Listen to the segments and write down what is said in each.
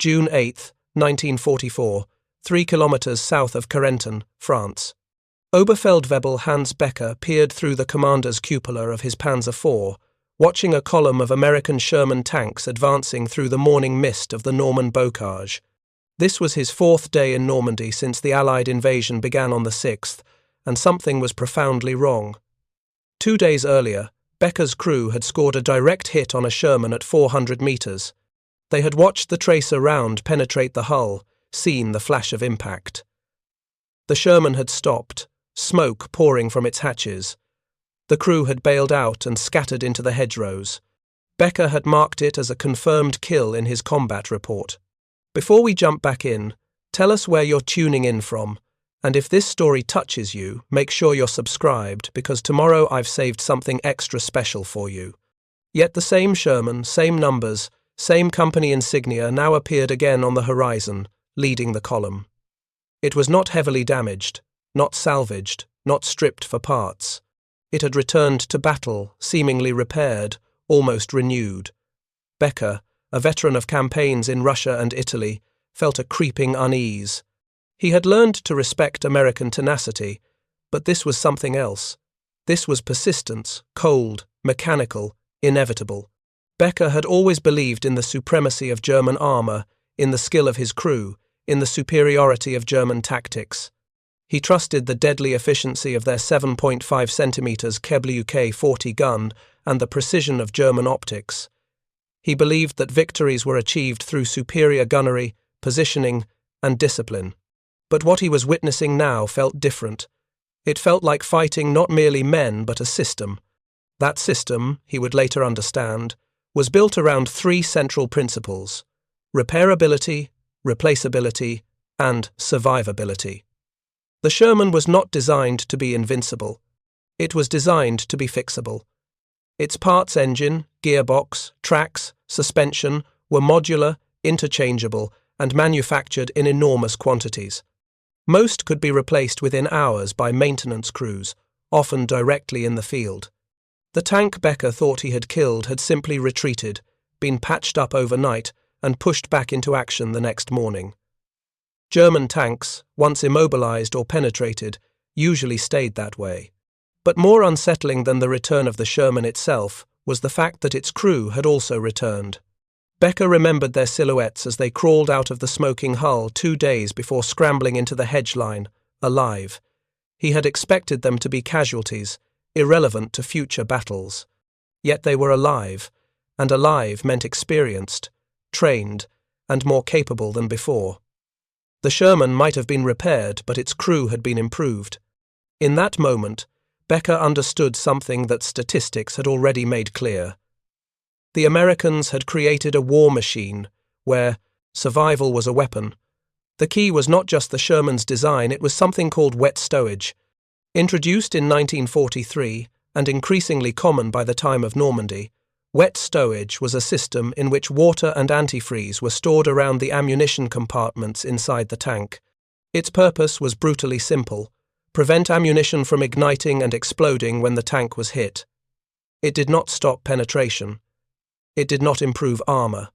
June 8, 1944, 3 kilometers south of Carentan, France. Oberfeldwebel Hans Becker peered through the commander's cupola of his Panzer IV, watching a column of American Sherman tanks advancing through the morning mist of the Norman bocage. This was his 4th day in Normandy since the Allied invasion began on the 6th, and something was profoundly wrong. 2 days earlier, Becker's crew had scored a direct hit on a Sherman at 400 meters. They had watched the tracer round penetrate the hull, seen the flash of impact. The Sherman had stopped, smoke pouring from its hatches. The crew had bailed out and scattered into the hedgerows. Becker had marked it as a confirmed kill in his combat report. Before we jump back in, tell us where you're tuning in from, and if this story touches you, make sure you're subscribed, because tomorrow I've saved something extra special for you. Yet the same Sherman, same numbers, same company insignia now appeared again on the horizon, leading the column. It was not heavily damaged, not salvaged, not stripped for parts. It had returned to battle, seemingly repaired, almost renewed. Becker, a veteran of campaigns in Russia and Italy, felt a creeping unease. He had learned to respect American tenacity, but this was something else. This was persistence, cold, mechanical, inevitable. Becker had always believed in the supremacy of German armor, in the skill of his crew, in the superiority of German tactics. He trusted the deadly efficiency of their 7.5 centimeters Kebler UK-40 gun and the precision of German optics. He believed that victories were achieved through superior gunnery, positioning, and discipline. But what he was witnessing now felt different. It felt like fighting not merely men but a system. That system, he would later understand, was built around 3 central principles: repairability, replaceability, and survivability. The Sherman was not designed to be invincible. It was designed to be fixable. Its parts engine, gearbox, tracks, suspension were modular, interchangeable, and manufactured in enormous quantities. Most could be replaced within hours by maintenance crews, often directly in the field. The tank Becker thought he had killed had simply retreated, been patched up overnight, and pushed back into action the next morning. German tanks, once immobilized or penetrated, usually stayed that way. But more unsettling than the return of the Sherman itself was the fact that its crew had also returned. Becker remembered their silhouettes as they crawled out of the smoking hull 2 days before scrambling into the hedge line, alive. He had expected them to be casualties, irrelevant to future battles. Yet they were alive, and alive meant experienced, trained, and more capable than before. The Sherman might have been repaired, but its crew had been improved. In that moment, Becker understood something that statistics had already made clear. The Americans had created a war machine where survival was a weapon. The key was not just the Sherman's design, it was something called wet stowage. Introduced in 1943 and increasingly common by the time of Normandy, wet stowage was a system in which water and antifreeze were stored around the ammunition compartments inside the tank. Its purpose was brutally simple: prevent ammunition from igniting and exploding when the tank was hit. It did not stop penetration. It did not improve armor,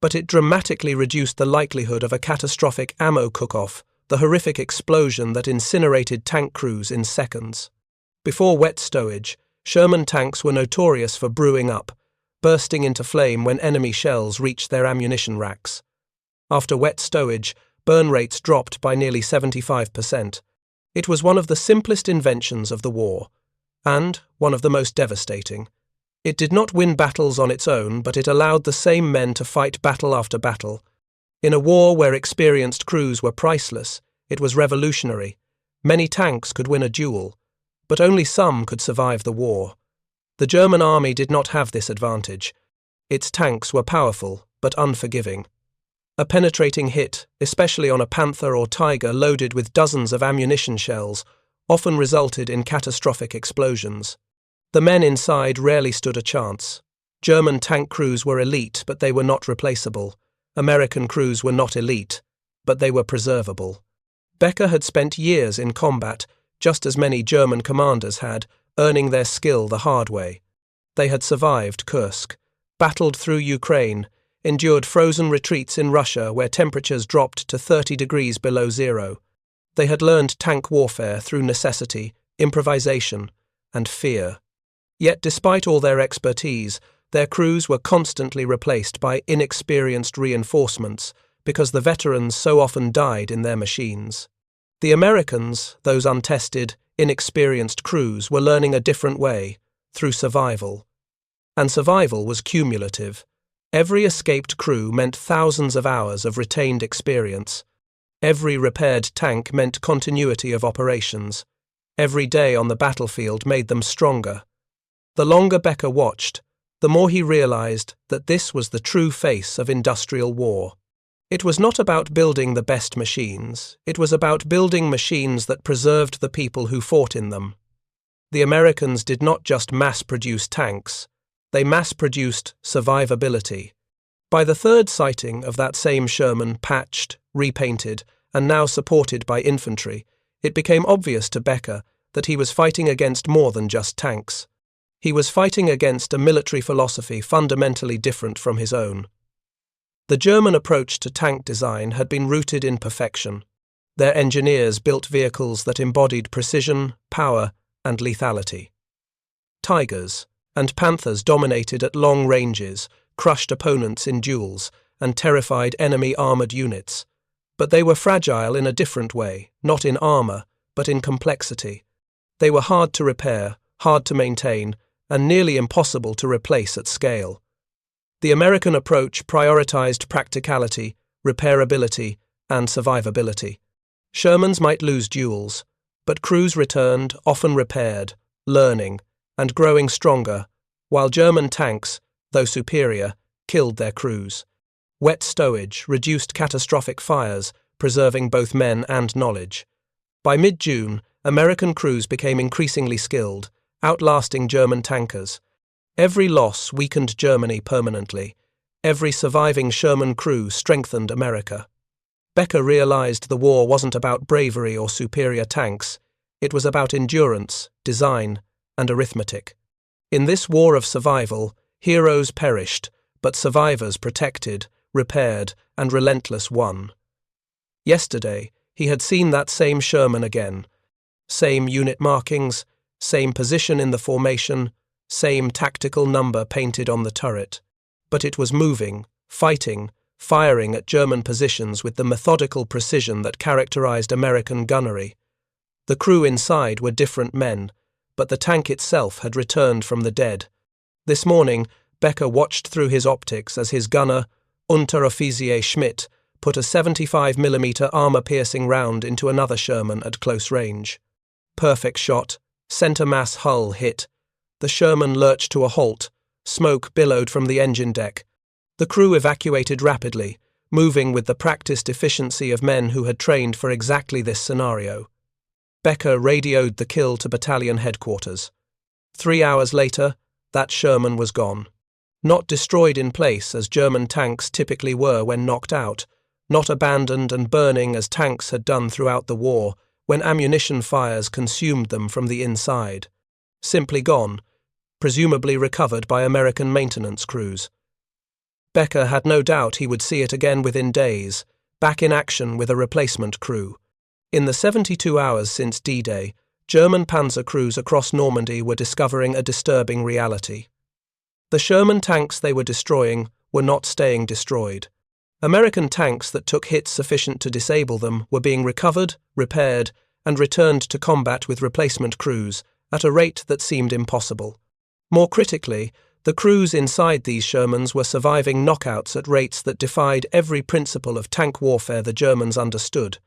but it dramatically reduced the likelihood of a catastrophic ammo cook-off, the horrific explosion that incinerated tank crews in seconds. Before wet stowage, Sherman tanks were notorious for brewing up, bursting into flame when enemy shells reached their ammunition racks. After wet stowage, burn rates dropped by nearly 75%. It was one of the simplest inventions of the war, and one of the most devastating. It did not win battles on its own, but it allowed the same men to fight battle after battle. In a war where experienced crews were priceless, it was revolutionary. Many tanks could win a duel, but only some could survive the war. The German army did not have this advantage. Its tanks were powerful, but unforgiving. A penetrating hit, especially on a Panther or Tiger loaded with dozens of ammunition shells, often resulted in catastrophic explosions. The men inside rarely stood a chance. German tank crews were elite, but they were not replaceable. American crews were not elite, but they were preservable. Becker had spent years in combat, just as many German commanders had, earning their skill the hard way. They had survived Kursk, battled through Ukraine, endured frozen retreats in Russia where temperatures dropped to 30 degrees below zero. They had learned tank warfare through necessity, improvisation, and fear. Yet despite all their expertise, their crews were constantly replaced by inexperienced reinforcements because the veterans so often died in their machines. The Americans, those untested, inexperienced crews, were learning a different way, through survival. And survival was cumulative. Every escaped crew meant thousands of hours of retained experience. Every repaired tank meant continuity of operations. Every day on the battlefield made them stronger. The longer Becker watched, the more he realized that this was the true face of industrial war. It was not about building the best machines, it was about building machines that preserved the people who fought in them. The Americans did not just mass-produce tanks, they mass-produced survivability. By the third sighting of that same Sherman, patched, repainted, and now supported by infantry, it became obvious to Becker that he was fighting against more than just tanks. He was fighting against a military philosophy fundamentally different from his own. The German approach to tank design had been rooted in perfection. Their engineers built vehicles that embodied precision, power, and lethality. Tigers and Panthers dominated at long ranges, crushed opponents in duels, and terrified enemy armoured units. But they were fragile in a different way, not in armour, but in complexity. They were hard to repair, hard to maintain, and nearly impossible to replace at scale. The American approach prioritized practicality, repairability, and survivability. Shermans might lose duels, but crews returned, often repaired, learning, and growing stronger, while German tanks, though superior, killed their crews. Wet stowage reduced catastrophic fires, preserving both men and knowledge. By mid-June, American crews became increasingly skilled, outlasting German tankers. Every loss weakened Germany permanently. Every surviving Sherman crew strengthened America. Becker realized the war wasn't about bravery or superior tanks. It was about endurance, design, and arithmetic. In this war of survival, heroes perished, but survivors protected, repaired, and relentless won. Yesterday, he had seen that same Sherman again. Same unit markings, same position in the formation, same tactical number painted on the turret. But it was moving, fighting, firing at German positions with the methodical precision that characterized American gunnery. The crew inside were different men, but the tank itself had returned from the dead. This morning, Becker watched through his optics as his gunner, Unteroffizier Schmidt, put a 75mm armor-piercing round into another Sherman at close range. Perfect shot, center-mass hull hit. The Sherman lurched to a halt. Smoke billowed from the engine deck. The crew evacuated rapidly, moving with the practiced efficiency of men who had trained for exactly this scenario. Becker radioed the kill to battalion headquarters. 3 hours later, that Sherman was gone. Not destroyed in place as German tanks typically were when knocked out, not abandoned and burning as tanks had done throughout the war when ammunition fires consumed them from the inside. Simply gone, presumably recovered by American maintenance crews. Becker had no doubt he would see it again within days, back in action with a replacement crew. In the 72 hours since D-Day, German panzer crews across Normandy were discovering a disturbing reality. The Sherman tanks they were destroying were not staying destroyed. American tanks that took hits sufficient to disable them were being recovered, repaired, and returned to combat with replacement crews at a rate that seemed impossible. More critically, the crews inside these Shermans were surviving knockouts at rates that defied every principle of tank warfare the Germans understood.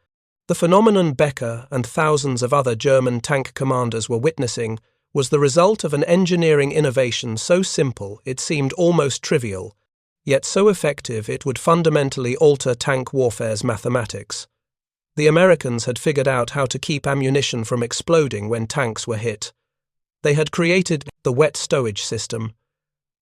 The phenomenon Becker and thousands of other German tank commanders were witnessing was the result of an engineering innovation so simple it seemed almost trivial, yet so effective it would fundamentally alter tank warfare's mathematics. The Americans had figured out how to keep ammunition from exploding when tanks were hit. They had created the wet stowage system,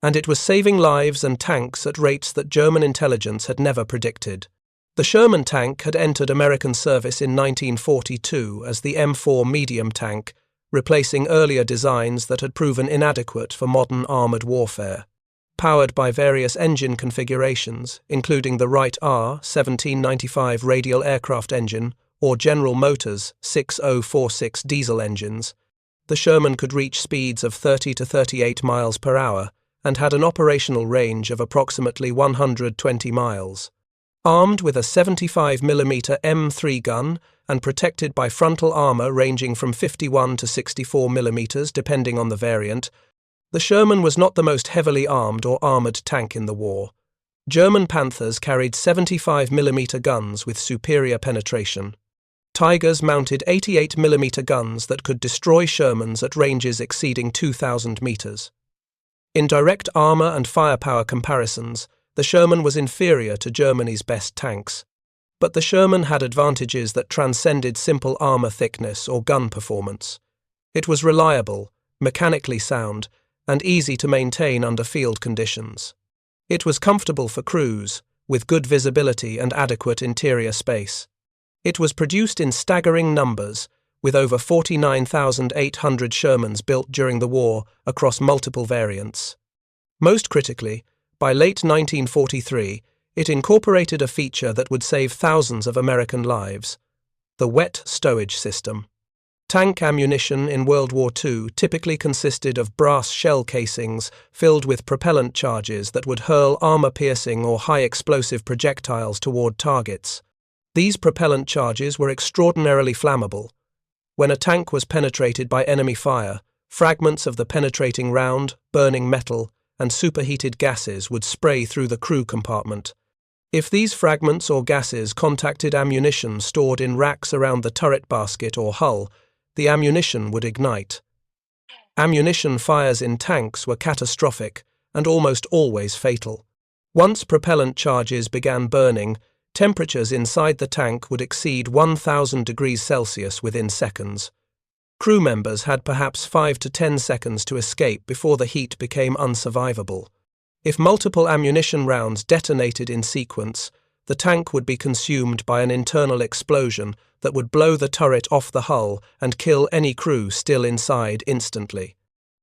and it was saving lives and tanks at rates that German intelligence had never predicted. The Sherman tank had entered American service in 1942 as the M4 medium tank, replacing earlier designs that had proven inadequate for modern armoured warfare. powered by various engine configurations, including the Wright R-1795 radial aircraft engine or General Motors 6046 diesel engines. The Sherman could reach speeds of 30 to 38 miles per hour and had an operational range of approximately 120 miles. Armed with a 75mm M3 gun and protected by frontal armor ranging from 51 to 64mm depending on the variant, the Sherman was not the most heavily armed or armored tank in the war. German Panthers carried 75mm guns with superior penetration. Tigers mounted 88mm guns that could destroy Shermans at ranges exceeding 2,000 meters. In direct armor and firepower comparisons, the Sherman was inferior to Germany's best tanks. But the Sherman had advantages that transcended simple armor thickness or gun performance. It was reliable, mechanically sound, and easy to maintain under field conditions. It was comfortable for crews, with good visibility and adequate interior space. It was produced in staggering numbers, with over 49,800 Shermans built during the war across multiple variants. Most critically, by late 1943, it incorporated a feature that would save thousands of American lives: the wet stowage system. Tank ammunition in World War II typically consisted of brass shell casings filled with propellant charges that would hurl armor-piercing or high-explosive projectiles toward targets. These propellant charges were extraordinarily flammable. When a tank was penetrated by enemy fire, fragments of the penetrating round, burning metal, and superheated gases would spray through the crew compartment. If these fragments or gases contacted ammunition stored in racks around the turret basket or hull, the ammunition would ignite. Ammunition fires in tanks were catastrophic and almost always fatal. Once propellant charges began burning, temperatures inside the tank would exceed 1,000 degrees Celsius within seconds. Crew members had perhaps 5 to 10 seconds to escape before the heat became unsurvivable. If multiple ammunition rounds detonated in sequence, the tank would be consumed by an internal explosion that would blow the turret off the hull and kill any crew still inside instantly.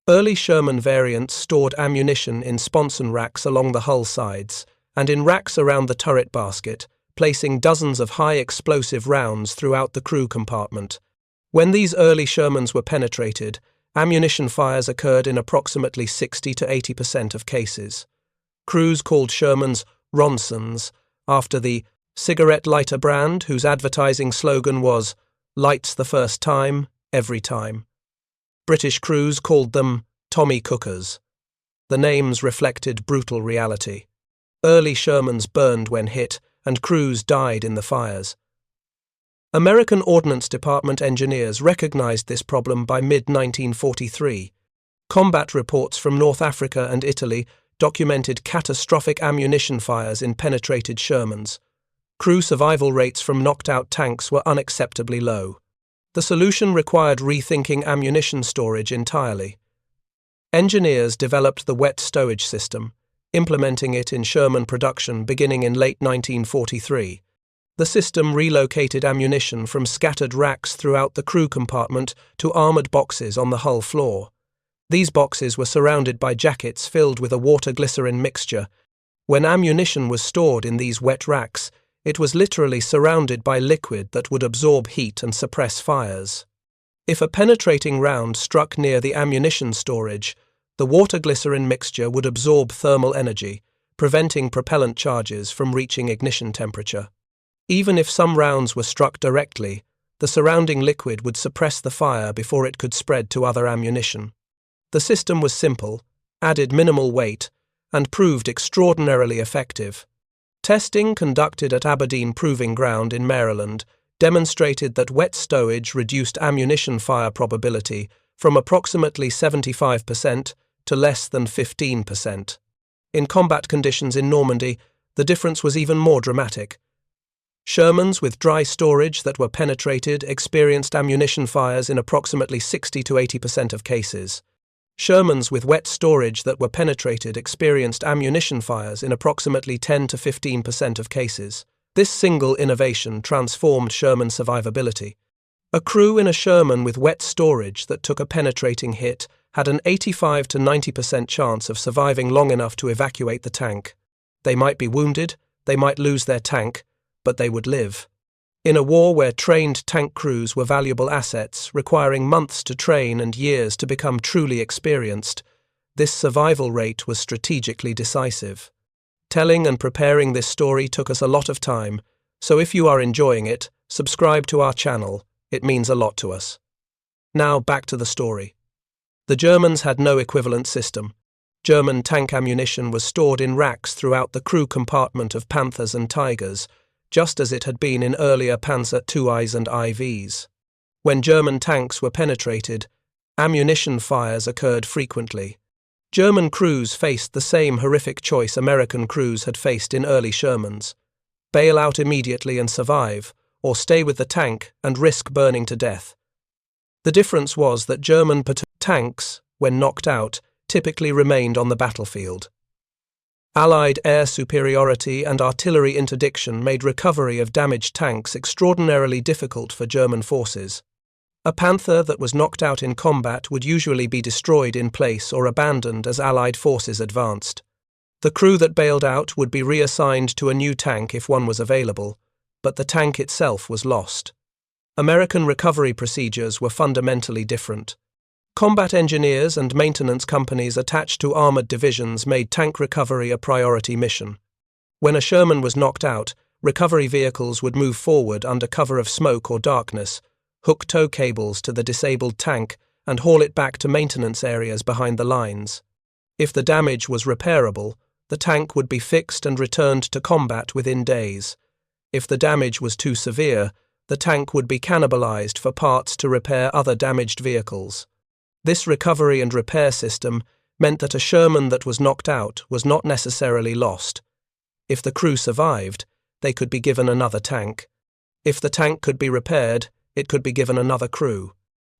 Early Sherman variants stored ammunition in sponson racks along the hull sides and in racks around the turret basket, placing dozens of high-explosive rounds throughout the crew compartment. When these early Shermans were penetrated, ammunition fires occurred in approximately 60 to 80% of cases. Crews called Shermans Ronsons, after the cigarette lighter brand whose advertising slogan was, "Lights the first time, every time." British crews called them Tommy Cookers. The names reflected brutal reality. Early Shermans burned when hit, and crews died in the fires. American Ordnance Department engineers recognized this problem by mid-1943. Combat reports from North Africa and Italy documented catastrophic ammunition fires in penetrated Shermans. Crew survival rates from knocked-out tanks were unacceptably low. The solution required rethinking ammunition storage entirely. Engineers developed the wet stowage system, implementing it in Sherman production beginning in late 1943. The system relocated ammunition from scattered racks throughout the crew compartment to armored boxes on the hull floor. These boxes were surrounded by jackets filled with a water-glycerin mixture. When ammunition was stored in these wet racks, it was literally surrounded by liquid that would absorb heat and suppress fires. If a penetrating round struck near the ammunition storage, the water-glycerin mixture would absorb thermal energy, preventing propellant charges from reaching ignition temperature. Even if some rounds were struck directly, the surrounding liquid would suppress the fire before it could spread to other ammunition. The system was simple, added minimal weight, and proved extraordinarily effective. Testing conducted at Aberdeen Proving Ground in Maryland demonstrated that wet stowage reduced ammunition fire probability from approximately 75% to less than 15%. In combat conditions in Normandy, the difference was even more dramatic. Shermans with dry storage that were penetrated experienced ammunition fires in approximately 60 to 80% of cases. Shermans with wet storage that were penetrated experienced ammunition fires in approximately 10 to 15% of cases. This single innovation transformed Sherman survivability. A crew in a Sherman with wet storage that took a penetrating hit had an 85 to 90% chance of surviving long enough to evacuate the tank. They might be wounded, they might lose their tank, but they would live. In a war where trained tank crews were valuable assets, requiring months to train and years to become truly experienced, this survival rate was strategically decisive. Telling and preparing this story took us a lot of time, so if you are enjoying it, subscribe to our channel. It means a lot to us. Now back to the story. The Germans had no equivalent system. German tank ammunition was stored in racks throughout the crew compartment of Panthers and Tigers, just as it had been in earlier Panzer IIs and IVs. When German tanks were penetrated, ammunition fires occurred frequently. German crews faced the same horrific choice American crews had faced in early Shermans: bail out immediately and survive, or stay with the tank and risk burning to death. The difference was that German tanks, when knocked out, typically remained on the battlefield. Allied air superiority and artillery interdiction made recovery of damaged tanks extraordinarily difficult for German forces. A Panther that was knocked out in combat would usually be destroyed in place or abandoned as Allied forces advanced. The crew that bailed out would be reassigned to a new tank if one was available, but the tank itself was lost. American recovery procedures were fundamentally different. Combat engineers and maintenance companies attached to armored divisions made tank recovery a priority mission. When a Sherman was knocked out, recovery vehicles would move forward under cover of smoke or darkness, hook tow cables to the disabled tank, and haul it back to maintenance areas behind the lines. If the damage was repairable, the tank would be fixed and returned to combat within days. If the damage was too severe, the tank would be cannibalized for parts to repair other damaged vehicles. This recovery and repair system meant that a Sherman that was knocked out was not necessarily lost. If the crew survived, they could be given another tank. If the tank could be repaired, it could be given another crew.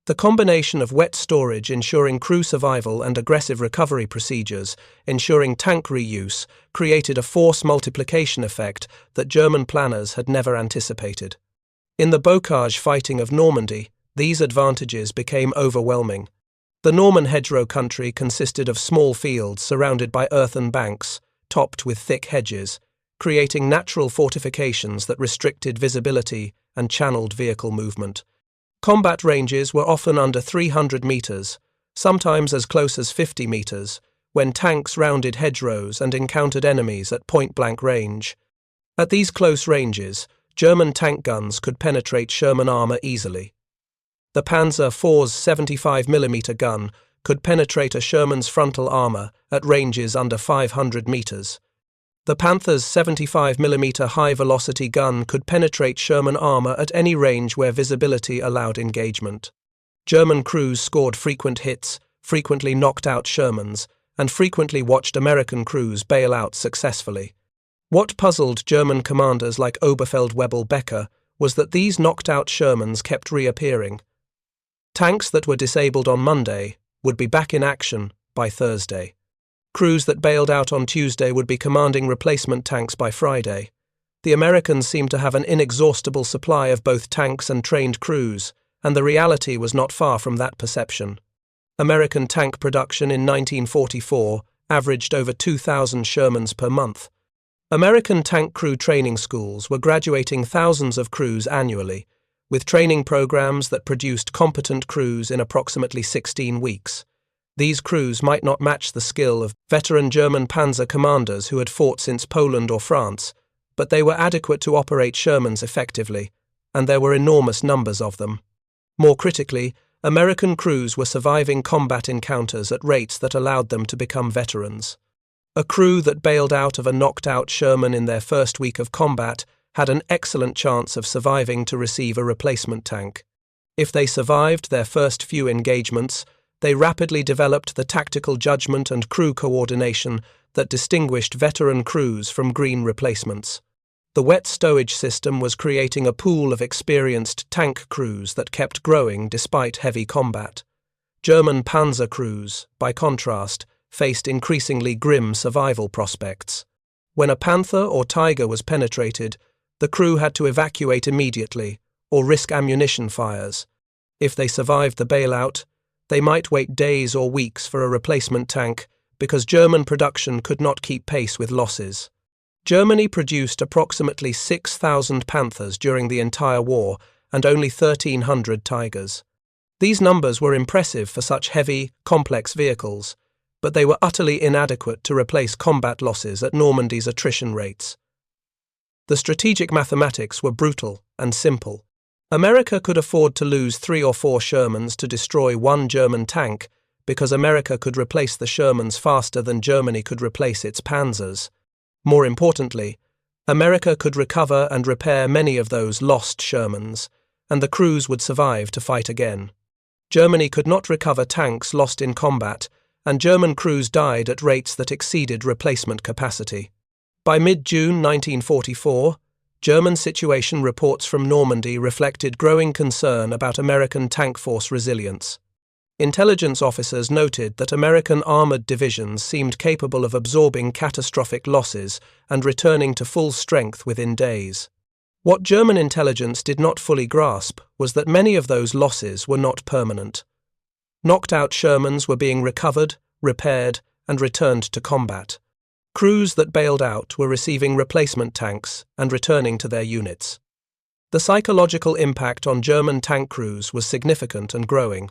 The combination of wet storage ensuring crew survival and aggressive recovery procedures ensuring tank reuse created a force multiplication effect that German planners had never anticipated. In the bocage fighting of Normandy, these advantages became overwhelming. The Norman hedgerow country consisted of small fields surrounded by earthen banks, topped with thick hedges, creating natural fortifications that restricted visibility and channeled vehicle movement. Combat ranges were often under 300 meters, sometimes as close as 50 meters, when tanks rounded hedgerows and encountered enemies at point-blank range. At these close ranges, German tank guns could penetrate Sherman armor easily. The Panzer IV's 75mm gun could penetrate a Sherman's frontal armor at ranges under 500 meters. The Panther's 75mm high-velocity gun could penetrate Sherman armor at any range where visibility allowed engagement. German crews scored frequent hits, frequently knocked out Shermans, and frequently watched American crews bail out successfully. What puzzled German commanders like Oberfeldwebel Becker was that these knocked-out Shermans kept reappearing. Tanks that were disabled on Monday would be back in action by Thursday. Crews that bailed out on Tuesday would be commanding replacement tanks by Friday. The Americans seemed to have an inexhaustible supply of both tanks and trained crews, and the reality was not far from that perception. American tank production in 1944 averaged over 2,000 Shermans per month. American tank crew training schools were graduating thousands of crews annually, with training programs that produced competent crews in approximately 16 weeks. These crews might not match the skill of veteran German panzer commanders who had fought since Poland or France, but they were adequate to operate Shermans effectively, and there were enormous numbers of them. More critically, American crews were surviving combat encounters at rates that allowed them to become veterans. A crew that bailed out of a knocked-out Sherman in their first week of combat had an excellent chance of surviving to receive a replacement tank. If they survived their first few engagements, they rapidly developed the tactical judgment and crew coordination that distinguished veteran crews from green replacements. The wet stowage system was creating a pool of experienced tank crews that kept growing despite heavy combat. German panzer crews, by contrast, faced increasingly grim survival prospects. When a Panther or Tiger was penetrated, the crew had to evacuate immediately or risk ammunition fires. If they survived the bailout, They might wait days or weeks for a replacement tank because German production could not keep pace with losses. Germany produced approximately 6,000 Panthers during the entire war and only 1,300 Tigers. These numbers were impressive for such heavy, complex vehicles, but they were utterly inadequate to replace combat losses at Normandy's attrition rates. The strategic mathematics were brutal and simple. America could afford to lose 3 or 4 Shermans to destroy one German tank because America could replace the Shermans faster than Germany could replace its Panzers. More importantly, America could recover and repair many of those lost Shermans, and the crews would survive to fight again. Germany could not recover tanks lost in combat, and German crews died at rates that exceeded replacement capacity. By mid-June 1944, German situation reports from Normandy reflected growing concern about American tank force resilience. Intelligence officers noted that American armored divisions seemed capable of absorbing catastrophic losses and returning to full strength within days. What German intelligence did not fully grasp was that many of those losses were not permanent. Knocked-out Shermans were being recovered, repaired, and returned to combat. Crews that bailed out were receiving replacement tanks and returning to their units. The psychological impact on German tank crews was significant and growing.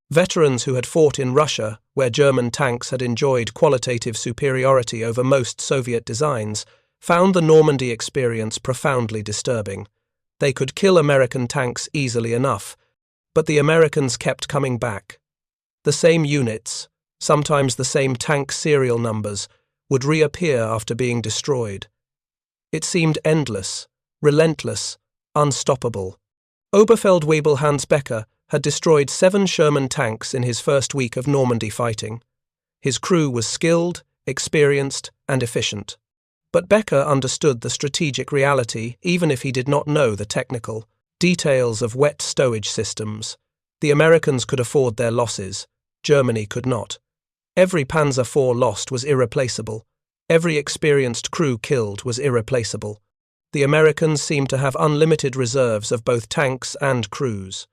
Veterans who had fought in Russia, where German tanks had enjoyed qualitative superiority over most Soviet designs, found the Normandy experience profoundly disturbing. They could kill American tanks easily enough, but the Americans kept coming back. The same units, sometimes the same tank serial numbers, would reappear after being destroyed. It seemed endless, relentless, unstoppable. Oberfeldwebel Hans Becker had destroyed 7 Sherman tanks in his first week of Normandy fighting. His crew was skilled, experienced, and efficient. But Becker understood the strategic reality even if he did not know the technical details of wet stowage systems. The Americans could afford their losses. Germany could not. Every Panzer IV lost was irreplaceable. Every experienced crew killed was irreplaceable. The Americans seemed to have unlimited reserves of both tanks and crews.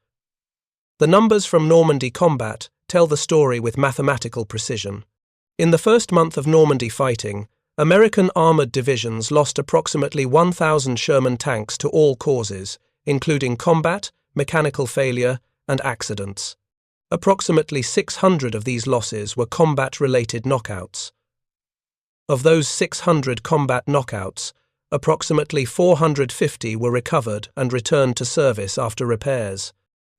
The numbers from Normandy combat tell the story with mathematical precision. In the first month of Normandy fighting, American armored divisions lost approximately 1,000 Sherman tanks to all causes, including combat, mechanical failure, and accidents. Approximately 600 of these losses were combat-related knockouts. Of those 600 combat knockouts, approximately 450 were recovered and returned to service after repairs.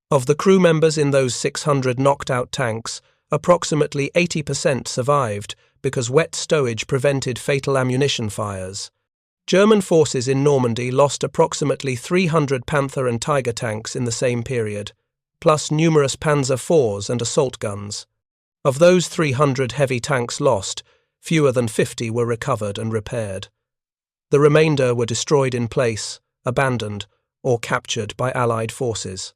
Of the crew members in those 600 knocked-out tanks, approximately 80% survived because wet stowage prevented fatal ammunition fires. German forces in Normandy lost approximately 300 Panther and Tiger tanks in the same period, plus numerous Panzer IVs and assault guns. Of those 300 heavy tanks lost, fewer than 50 were recovered and repaired. The remainder were destroyed in place, abandoned, or captured by Allied forces.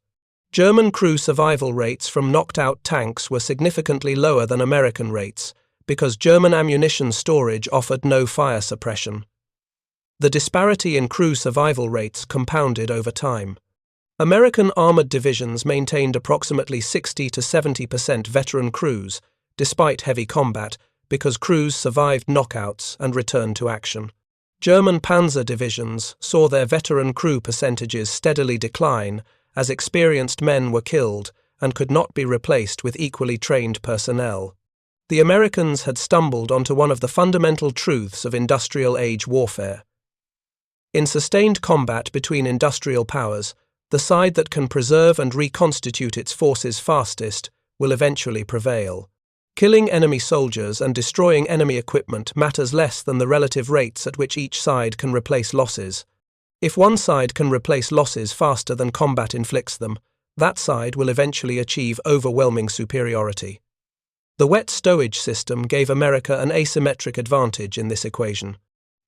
German crew survival rates from knocked-out tanks were significantly lower than American rates because German ammunition storage offered no fire suppression. The disparity in crew survival rates compounded over time. American armored divisions maintained approximately 60 to 70% veteran crews, despite heavy combat, because crews survived knockouts and returned to action. German panzer divisions saw their veteran crew percentages steadily decline as experienced men were killed and could not be replaced with equally trained personnel. The Americans had stumbled onto one of the fundamental truths of industrial-age warfare. In sustained combat between industrial powers, the side that can preserve and reconstitute its forces fastest will eventually prevail. Killing enemy soldiers and destroying enemy equipment matters less than the relative rates at which each side can replace losses. If one side can replace losses faster than combat inflicts them, that side will eventually achieve overwhelming superiority. The wet stowage system gave America an asymmetric advantage in this equation.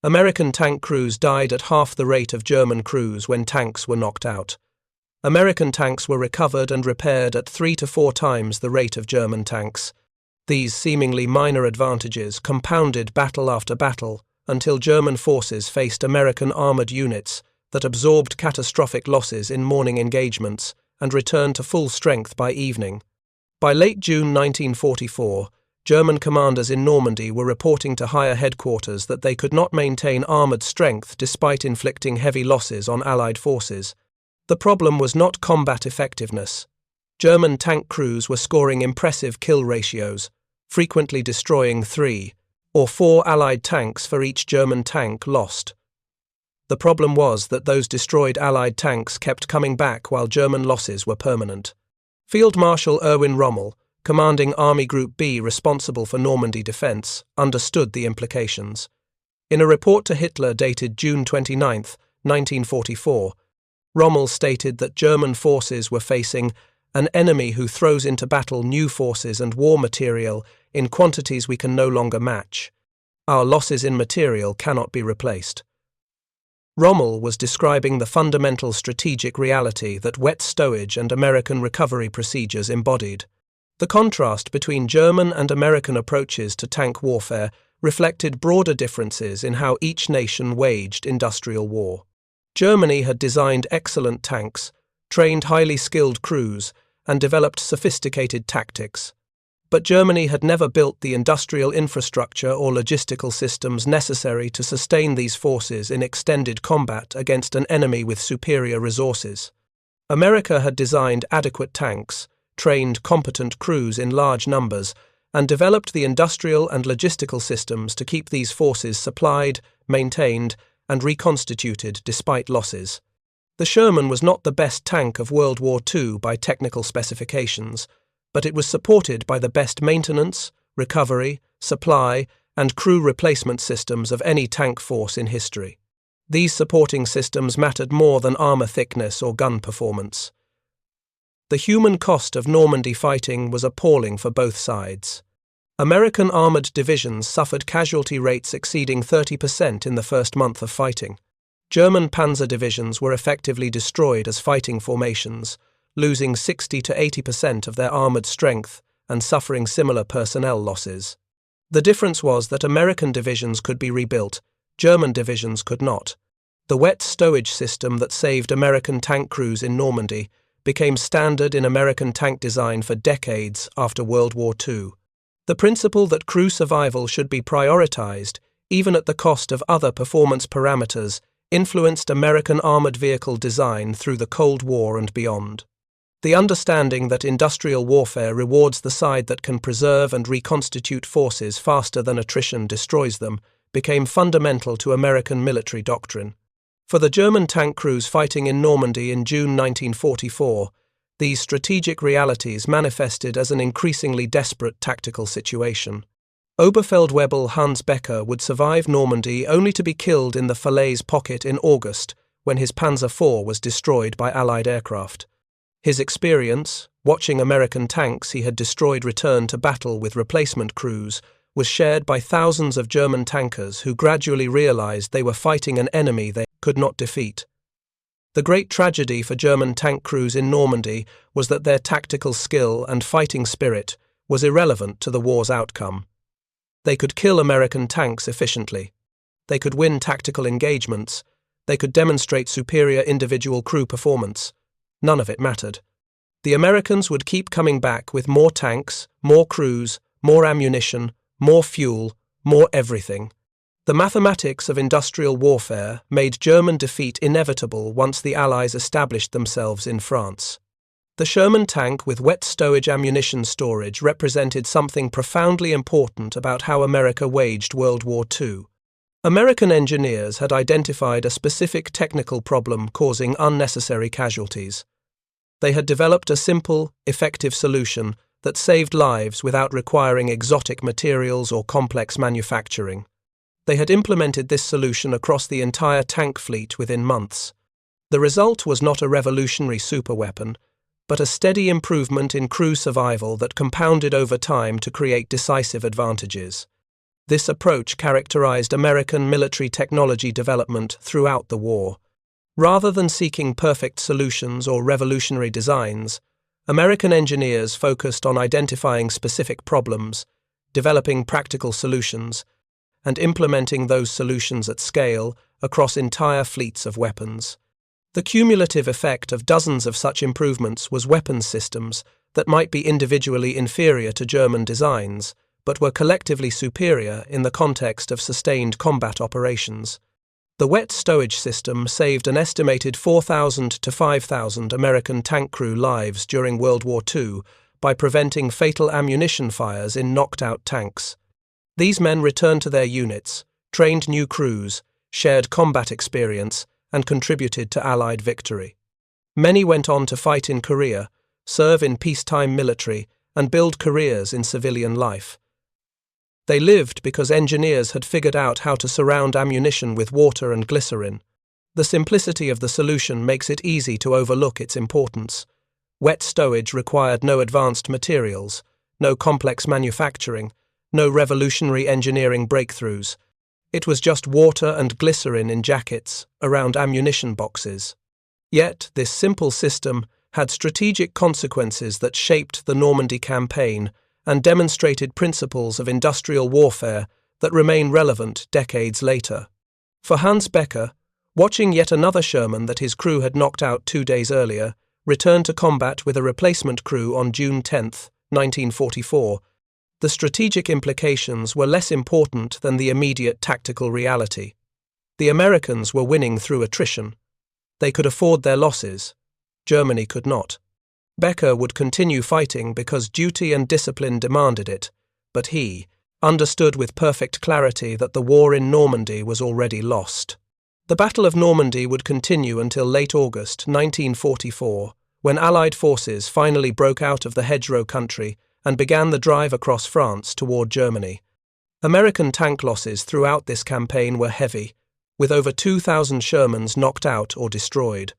American tank crews died at half the rate of German crews when tanks were knocked out. American tanks were recovered and repaired at 3 to 4 times the rate of German tanks. These seemingly minor advantages compounded battle after battle until German forces faced American armored units that absorbed catastrophic losses in morning engagements and returned to full strength by evening. By late June 1944, German commanders in Normandy were reporting to higher headquarters that they could not maintain armoured strength despite inflicting heavy losses on Allied forces. The problem was not combat effectiveness. German tank crews were scoring impressive kill ratios, frequently destroying 3 or 4 Allied tanks for each German tank lost. The problem was that those destroyed Allied tanks kept coming back while German losses were permanent. Field Marshal Erwin Rommel, commanding Army Group B responsible for Normandy defence, understood the implications. In a report to Hitler dated June 29, 1944, Rommel stated that German forces were facing an enemy who throws into battle new forces and war material in quantities we can no longer match. Our losses in material cannot be replaced. Rommel was describing the fundamental strategic reality that wet stowage and American recovery procedures embodied. The contrast between German and American approaches to tank warfare reflected broader differences in how each nation waged industrial war. Germany had designed excellent tanks, trained highly skilled crews, and developed sophisticated tactics. But Germany had never built the industrial infrastructure or logistical systems necessary to sustain these forces in extended combat against an enemy with superior resources. America had designed adequate tanks, trained competent crews in large numbers, and developed the industrial and logistical systems to keep these forces supplied, maintained, and reconstituted despite losses. The Sherman was not the best tank of World War II by technical specifications, but it was supported by the best maintenance, recovery, supply, and crew replacement systems of any tank force in history. These supporting systems mattered more than armour thickness or gun performance. The human cost of Normandy fighting was appalling for both sides. American armoured divisions suffered casualty rates exceeding 30% in the first month of fighting. German panzer divisions were effectively destroyed as fighting formations, losing 60 to 80% of their armoured strength and suffering similar personnel losses. The difference was that American divisions could be rebuilt, German divisions could not. The wet stowage system that saved American tank crews in Normandy became standard in American tank design for decades after World War II. The principle that crew survival should be prioritized, even at the cost of other performance parameters, influenced American armored vehicle design through the Cold War and beyond. The understanding that industrial warfare rewards the side that can preserve and reconstitute forces faster than attrition destroys them became fundamental to American military doctrine. For the German tank crews fighting in Normandy in June 1944, these strategic realities manifested as an increasingly desperate tactical situation. Oberfeldwebel Hans Becker would survive Normandy only to be killed in the Falaise pocket in August when his Panzer IV was destroyed by Allied aircraft. His experience, watching American tanks he had destroyed return to battle with replacement crews, was shared by thousands of German tankers who gradually realized they were fighting an enemy they could not defeat. The great tragedy for German tank crews in Normandy was that their tactical skill and fighting spirit was irrelevant to the war's outcome. They could kill American tanks efficiently. They could win tactical engagements. They could demonstrate superior individual crew performance. None of it mattered. The Americans would keep coming back with more tanks, more crews, more ammunition, more fuel, more everything. The mathematics of industrial warfare made German defeat inevitable once the Allies established themselves in France. The Sherman tank with wet stowage ammunition storage represented something profoundly important about how America waged World War II. American engineers had identified a specific technical problem causing unnecessary casualties. They had developed a simple, effective solution that saved lives without requiring exotic materials or complex manufacturing. They had implemented this solution across the entire tank fleet within months. The result was not a revolutionary superweapon, but a steady improvement in crew survival that compounded over time to create decisive advantages. This approach characterized American military technology development throughout the war. Rather than seeking perfect solutions or revolutionary designs, American engineers focused on identifying specific problems, developing practical solutions, and implementing those solutions at scale across entire fleets of weapons. The cumulative effect of dozens of such improvements was weapons systems that might be individually inferior to German designs, but were collectively superior in the context of sustained combat operations. The wet stowage system saved an estimated 4,000 to 5,000 American tank crew lives during World War II by preventing fatal ammunition fires in knocked-out tanks. These men returned to their units, trained new crews, shared combat experience, and contributed to Allied victory. Many went on to fight in Korea, serve in peacetime military, and build careers in civilian life. They lived because engineers had figured out how to surround ammunition with water and glycerin. The simplicity of the solution makes it easy to overlook its importance. Wet stowage required no advanced materials, no complex manufacturing, no revolutionary engineering breakthroughs. It was just water and glycerin in jackets around ammunition boxes. Yet, this simple system had strategic consequences that shaped the Normandy campaign and demonstrated principles of industrial warfare that remain relevant decades later. For Hans Becker, watching yet another Sherman that his crew had knocked out 2 days earlier returned to combat with a replacement crew on June 10, 1944, the strategic implications were less important than the immediate tactical reality. The Americans were winning through attrition. They could afford their losses. Germany could not. Becker would continue fighting because duty and discipline demanded it, but he understood with perfect clarity that the war in Normandy was already lost. The Battle of Normandy would continue until late August 1944, when Allied forces finally broke out of the hedgerow country and began the drive across France toward Germany. American tank losses throughout this campaign were heavy, with over 2,000 Shermans knocked out or destroyed.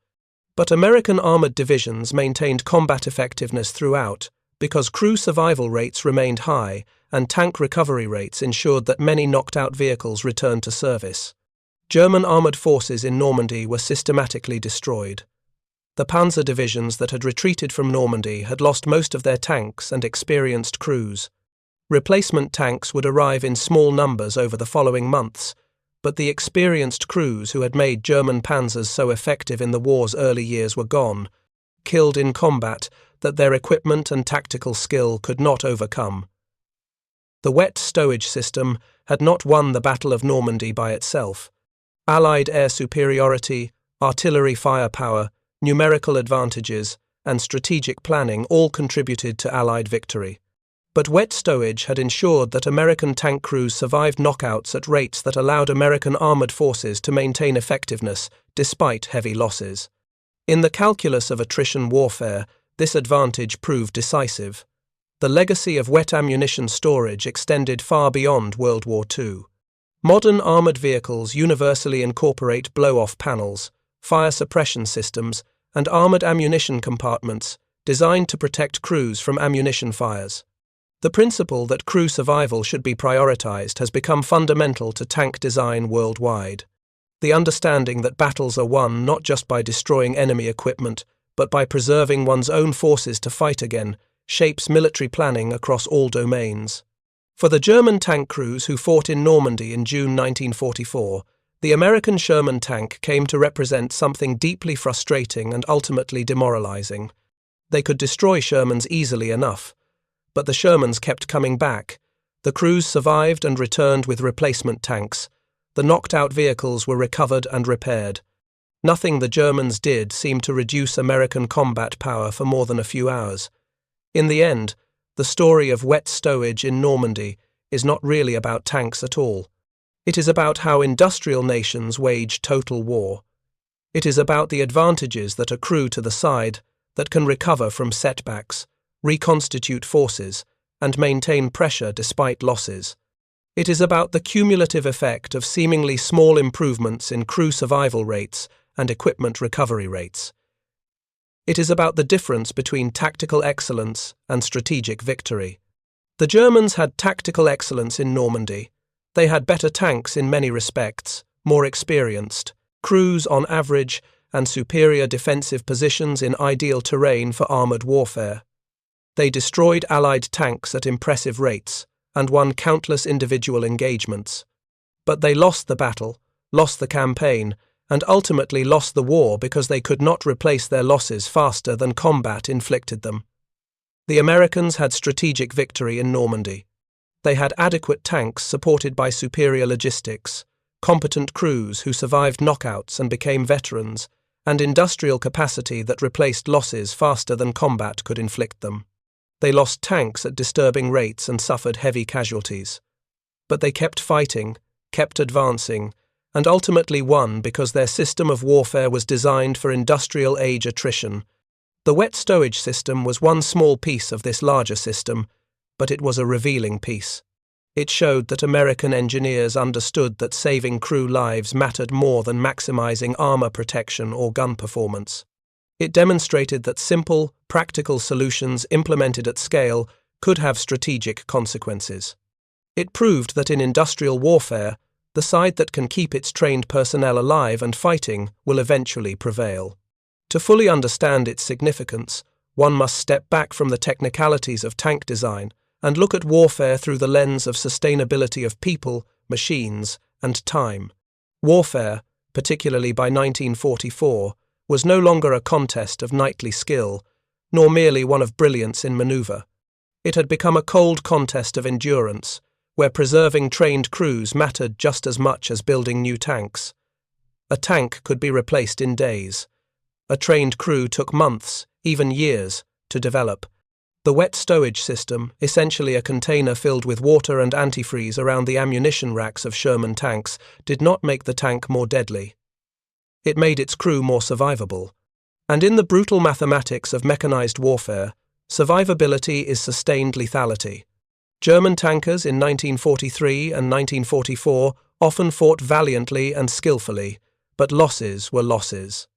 But American armored divisions maintained combat effectiveness throughout because crew survival rates remained high and tank recovery rates ensured that many knocked-out vehicles returned to service. German armored forces in Normandy were systematically destroyed. The panzer divisions that had retreated from Normandy had lost most of their tanks and experienced crews. Replacement tanks would arrive in small numbers over the following months, but the experienced crews who had made German panzers so effective in the war's early years were gone, killed in combat that their equipment and tactical skill could not overcome. The wet stowage system had not won the Battle of Normandy by itself. Allied air superiority, artillery firepower, numerical advantages, and strategic planning all contributed to Allied victory. But wet stowage had ensured that American tank crews survived knockouts at rates that allowed American armored forces to maintain effectiveness despite heavy losses. In the calculus of attrition warfare, this advantage proved decisive. The legacy of wet ammunition storage extended far beyond World War II. Modern armored vehicles universally incorporate blow-off panels, fire suppression systems, and armored ammunition compartments designed to protect crews from ammunition fires. The principle that crew survival should be prioritized has become fundamental to tank design worldwide. The understanding that battles are won not just by destroying enemy equipment, but by preserving one's own forces to fight again, shapes military planning across all domains. For the German tank crews who fought in Normandy in June 1944, the American Sherman tank came to represent something deeply frustrating and ultimately demoralizing. They could destroy Shermans easily enough, but the Shermans kept coming back. The crews survived and returned with replacement tanks. The knocked-out vehicles were recovered and repaired. Nothing the Germans did seemed to reduce American combat power for more than a few hours. In the end, the story of wet stowage in Normandy is not really about tanks at all. It is about how industrial nations wage total war. It is about the advantages that accrue to the side that can recover from setbacks, reconstitute forces, and maintain pressure despite losses. It is about the cumulative effect of seemingly small improvements in crew survival rates and equipment recovery rates. It is about the difference between tactical excellence and strategic victory. The Germans had tactical excellence in Normandy. They had better tanks in many respects, more experienced, crews on average, and superior defensive positions in ideal terrain for armoured warfare. They destroyed Allied tanks at impressive rates and won countless individual engagements. But they lost the battle, lost the campaign, and ultimately lost the war because they could not replace their losses faster than combat inflicted them. The Americans had strategic victory in Normandy. They had adequate tanks supported by superior logistics, competent crews who survived knockouts and became veterans, and industrial capacity that replaced losses faster than combat could inflict them. They lost tanks at disturbing rates and suffered heavy casualties. But they kept fighting, kept advancing, and ultimately won because their system of warfare was designed for industrial age attrition. The wet stowage system was one small piece of this larger system, but it was a revealing piece. It showed that American engineers understood that saving crew lives mattered more than maximizing armor protection or gun performance. It demonstrated that simple, practical solutions implemented at scale could have strategic consequences. It proved that in industrial warfare, the side that can keep its trained personnel alive and fighting will eventually prevail. To fully understand its significance, one must step back from the technicalities of tank design and look at warfare through the lens of sustainability of people, machines, and time. Warfare, particularly by 1944, was no longer a contest of knightly skill, nor merely one of brilliance in maneuver. It had become a cold contest of endurance, where preserving trained crews mattered just as much as building new tanks. A tank could be replaced in days. A trained crew took months, even years, to develop. The wet stowage system, essentially a container filled with water and antifreeze around the ammunition racks of Sherman tanks, did not make the tank more deadly. It made its crew more survivable. And in the brutal mathematics of mechanized warfare, survivability is sustained lethality. German tankers in 1943 and 1944 often fought valiantly and skillfully, but losses were losses.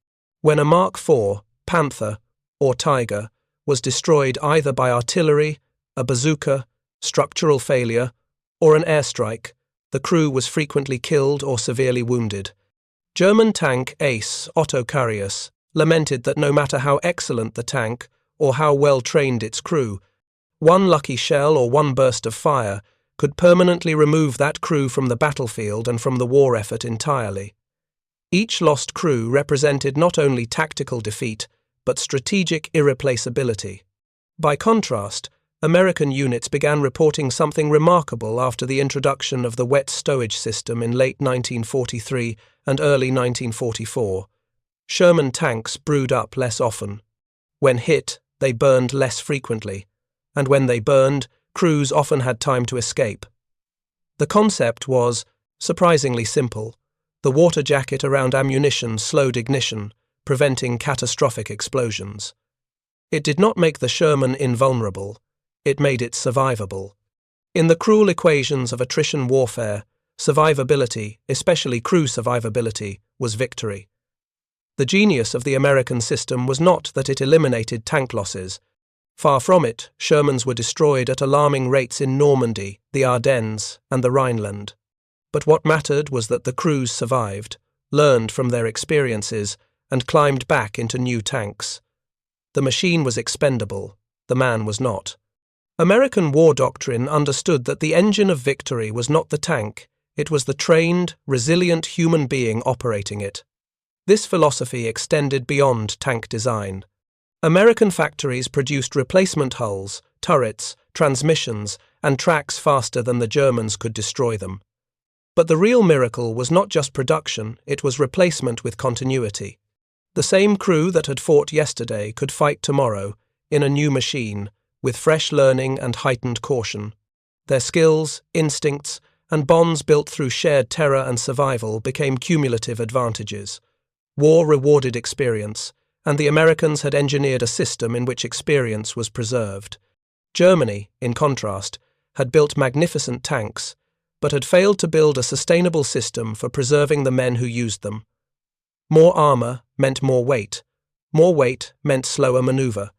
When a Mark IV, Panther, or Tiger was destroyed either by artillery, a bazooka, structural failure, or an airstrike, the crew was frequently killed or severely wounded. German tank ace Otto Carius lamented that no matter how excellent the tank or how well trained its crew, one lucky shell or one burst of fire could permanently remove that crew from the battlefield and from the war effort entirely. Each lost crew represented not only tactical defeat, but strategic irreplaceability. By contrast, American units began reporting something remarkable after the introduction of the wet stowage system in late 1943 and early 1944. Sherman tanks brewed up less often. When hit, they burned less frequently, and when they burned, crews often had time to escape. The concept was, surprisingly simple. The water jacket around ammunition slowed ignition, preventing catastrophic explosions. It did not make the Sherman invulnerable, it made it survivable. In the cruel equations of attrition warfare, survivability, especially crew survivability, was victory. The genius of the American system was not that it eliminated tank losses. Far from it, Shermans were destroyed at alarming rates in Normandy, the Ardennes, and the Rhineland. But what mattered was that the crews survived, learned from their experiences, and climbed back into new tanks. The machine was expendable, the man was not. American war doctrine understood that the engine of victory was not the tank, it was the trained, resilient human being operating it. This philosophy extended beyond tank design. American factories produced replacement hulls, turrets, transmissions, and tracks faster than the Germans could destroy them. But the real miracle was not just production, it was replacement with continuity. The same crew that had fought yesterday could fight tomorrow, in a new machine, with fresh learning and heightened caution. Their skills, instincts, and bonds built through shared terror and survival became cumulative advantages. War rewarded experience, and the Americans had engineered a system in which experience was preserved. Germany, in contrast, had built magnificent tanks, but had failed to build a sustainable system for preserving the men who used them. More armor meant more weight meant slower maneuver.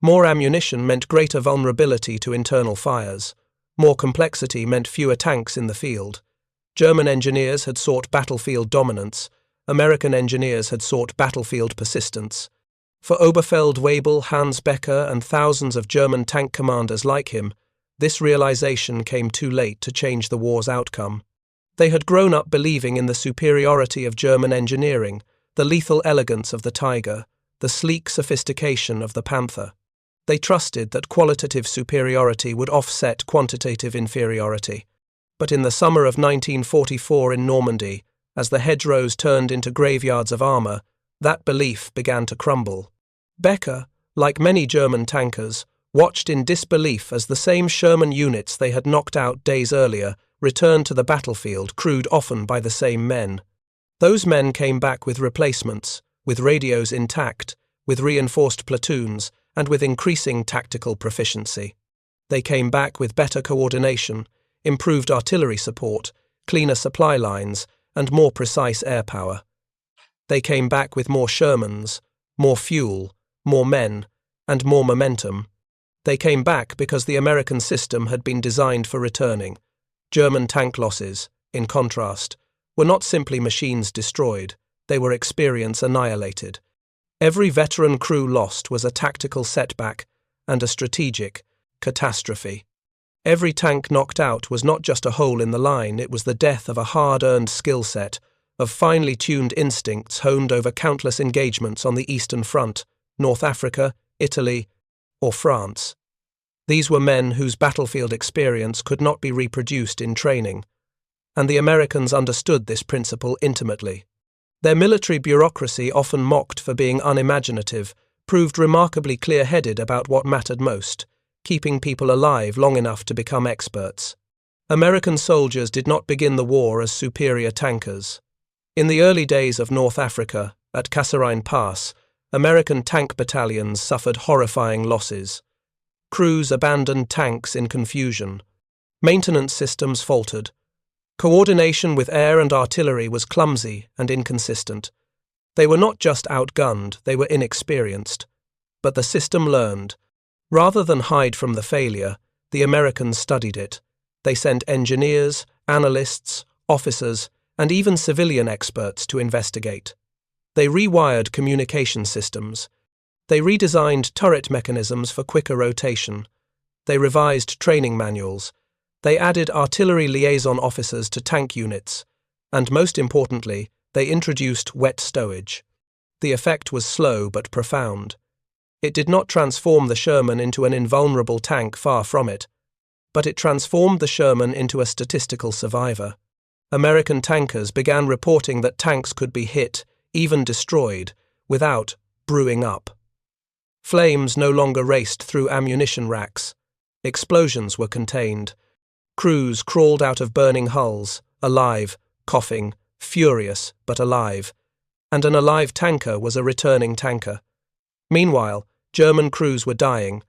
More ammunition meant greater vulnerability to internal fires. More complexity meant fewer tanks in the field. German engineers had sought battlefield dominance. American engineers had sought battlefield persistence. For Oberfeldwebel Hans Becker and thousands of German tank commanders like him, this realization came too late to change the war's outcome. They had grown up believing in the superiority of German engineering, the lethal elegance of the Tiger, the sleek sophistication of the Panther. They trusted that qualitative superiority would offset quantitative inferiority. But in the summer of 1944 in Normandy, as the hedgerows turned into graveyards of armour, that belief began to crumble. Becker, like many German tankers, watched in disbelief as the same Sherman units they had knocked out days earlier returned to the battlefield, crewed often by the same men. Those men came back with replacements, with radios intact, with reinforced platoons, and with increasing tactical proficiency. They came back with better coordination, improved artillery support, cleaner supply lines, and more precise air power. They came back with more Shermans, more fuel, more men, and more momentum. They came back because the American system had been designed for returning. German tank losses, in contrast, were not simply machines destroyed, they were experience annihilated. Every veteran crew lost was a tactical setback and a strategic catastrophe. Every tank knocked out was not just a hole in the line, it was the death of a hard-earned skill set, of finely tuned instincts honed over countless engagements on the Eastern Front, North Africa, Italy, or France. These were men whose battlefield experience could not be reproduced in training, and the Americans understood this principle intimately. Their military bureaucracy, often mocked for being unimaginative, proved remarkably clear-headed about what mattered most, keeping people alive long enough to become experts. American soldiers did not begin the war as superior tankers. In the early days of North Africa, at Carentan Pass, American tank battalions suffered horrifying losses. Crews abandoned tanks in confusion. Maintenance systems faltered. Coordination with air and artillery was clumsy and inconsistent. They were not just outgunned, they were inexperienced. But the system learned. Rather than hide from the failure, the Americans studied it. They sent engineers, analysts, officers, and even civilian experts to investigate. They rewired communication systems. They redesigned turret mechanisms for quicker rotation. They revised training manuals. They added artillery liaison officers to tank units. And most importantly, they introduced wet stowage. The effect was slow but profound. It did not transform the Sherman into an invulnerable tank, far from it. But it transformed the Sherman into a statistical survivor. American tankers began reporting that tanks could be hit, even destroyed, without brewing up. Flames no longer raced through ammunition racks. Explosions were contained. Crews crawled out of burning hulls, alive, coughing, furious, but alive. And an alive tanker was a returning tanker. Meanwhile, German crews were dying.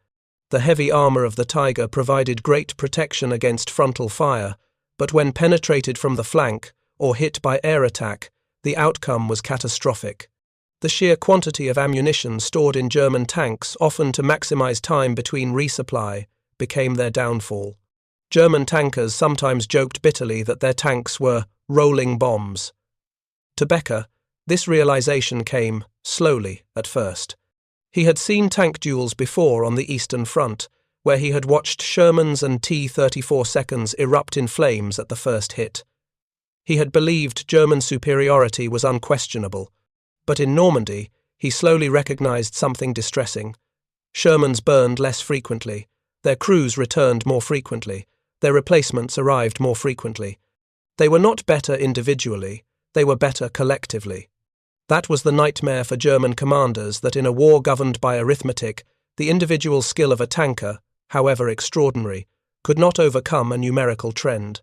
The heavy armour of the Tiger provided great protection against frontal fire, but when penetrated from the flank, or hit by air attack, the outcome was catastrophic. The sheer quantity of ammunition stored in German tanks, often to maximize time between resupply, became their downfall. German tankers sometimes joked bitterly that their tanks were rolling bombs. To Becker, this realization came slowly at first. He had seen tank duels before on the Eastern Front, where he had watched Shermans and T-34 seconds erupt in flames at the first hit. He had believed German superiority was unquestionable, but in Normandy he slowly recognized something distressing. Shermans burned less frequently, their crews returned more frequently, their replacements arrived more frequently. They were not better individually, they were better collectively. That was the nightmare for German commanders, that in a war governed by arithmetic, the individual skill of a tanker, however extraordinary, could not overcome a numerical trend.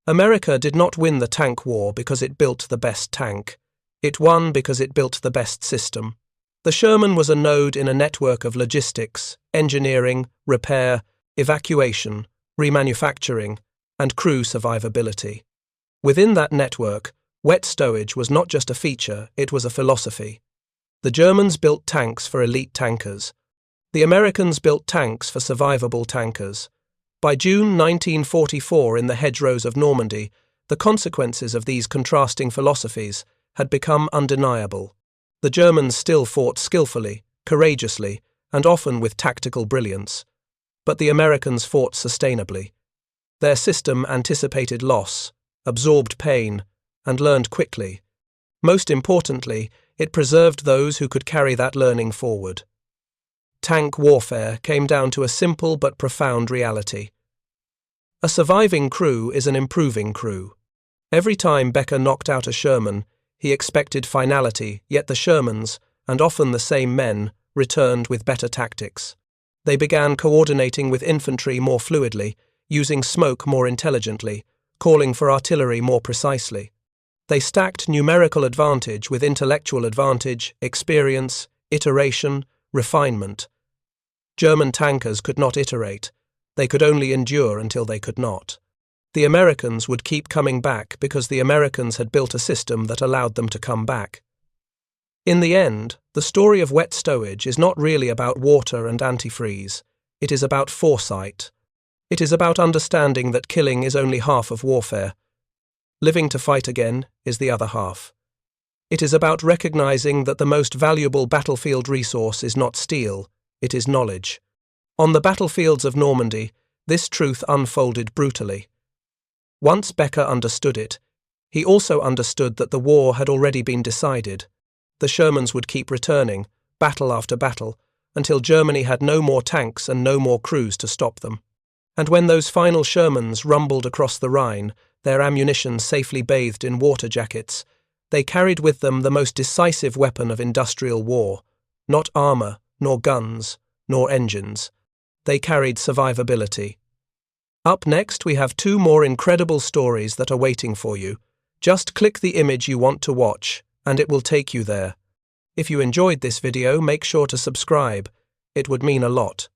America did not win the tank war because it built the best tank. It won because it built the best system. The Sherman was a node in a network of logistics, engineering, repair, evacuation, remanufacturing, and crew survivability. Within that network, wet stowage was not just a feature, it was a philosophy. The Germans built tanks for elite tankers. The Americans built tanks for survivable tankers. By June 1944, in the hedgerows of Normandy, the consequences of these contrasting philosophies had become undeniable. The Germans still fought skillfully, courageously, and often with tactical brilliance. But the Americans fought sustainably. Their system anticipated loss, absorbed pain, and learned quickly. Most importantly, it preserved those who could carry that learning forward. tank warfare came down to a simple but profound reality. A surviving crew is an improving crew. Every time Becker knocked out a Sherman, he expected finality, yet the Shermans, and often the same men, returned with better tactics. They began coordinating with infantry more fluidly, using smoke more intelligently, calling for artillery more precisely. They stacked numerical advantage with intellectual advantage, experience, iteration, refinement. German tankers could not iterate. They could only endure until they could not. The Americans would keep coming back because the Americans had built a system that allowed them to come back. In the end, the story of wet stowage is not really about water and antifreeze. It is about foresight. It is about understanding that killing is only half of warfare. Living to fight again is the other half. It is about recognizing that the most valuable battlefield resource is not steel, it is knowledge. On the battlefields of Normandy, this truth unfolded brutally. Once Becker understood it, he also understood that the war had already been decided. The Shermans would keep returning, battle after battle, until Germany had no more tanks and no more crews to stop them. And when those final Shermans rumbled across the Rhine, their ammunition safely bathed in water jackets, they carried with them the most decisive weapon of industrial war, not armor, nor guns, nor engines. They carried survivability. Up next, we have 2 more incredible stories that are waiting for you. Just click the image you want to watch, and it will take you there. If you enjoyed this video, make sure to subscribe. It would mean a lot.